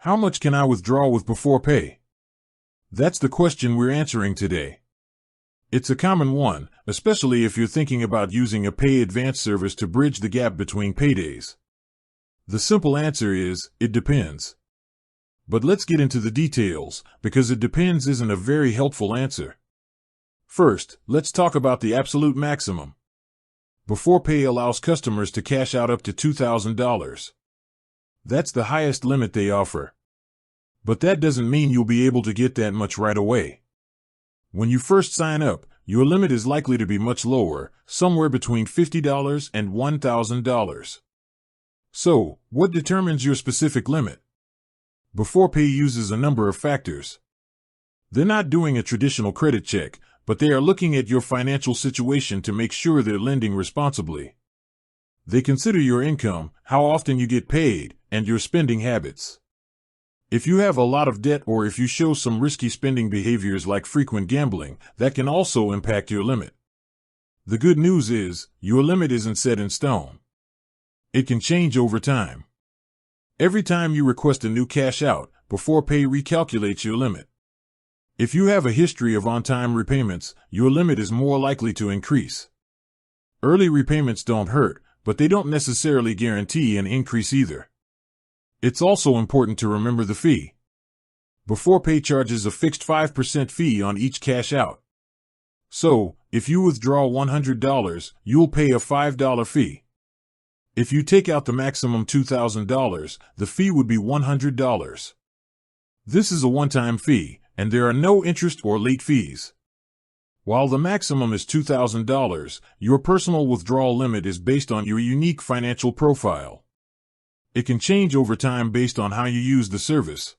How much can I withdraw with Beforepay? That's the question we're answering today. It's a common one, especially if you're thinking about using a pay advance service to bridge the gap between paydays. The simple answer is, it depends. But let's get into the details, because it depends isn't a very helpful answer. First, let's talk about the absolute maximum. Beforepay allows customers to cash out up to $2,000. That's the highest limit they offer. But that doesn't mean you'll be able to get that much right away. When you first sign up, your limit is likely to be much lower, somewhere between $50 and $1,000. So, what determines your specific limit? Beforepay uses a number of factors. They're not doing a traditional credit check, but they are looking at your financial situation to make sure they're lending responsibly. They consider your income, how often you get paid, and your spending habits. If you have a lot of debt or if you show some risky spending behaviors like frequent gambling, that can also impact your limit. The good news is, your limit isn't set in stone. It can change over time. Every time you request a new cash out, Beforepay recalculates your limit. If you have a history of on-time repayments, your limit is more likely to increase. Early repayments don't hurt, but they don't necessarily guarantee an increase either. It's also important to remember the fee. Beforepay charges a fixed 5% fee on each cash out. So, if you withdraw $100, you'll pay a $5 fee. If you take out the maximum $2,000, the fee would be $100. This is a one-time fee, and there are no interest or late fees. While the maximum is $2,000, your personal withdrawal limit is based on your unique financial profile. It can change over time based on how you use the service.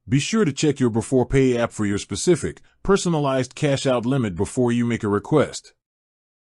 Be sure to check your Beforepay app for your specific, personalized cash-out limit before you make a request.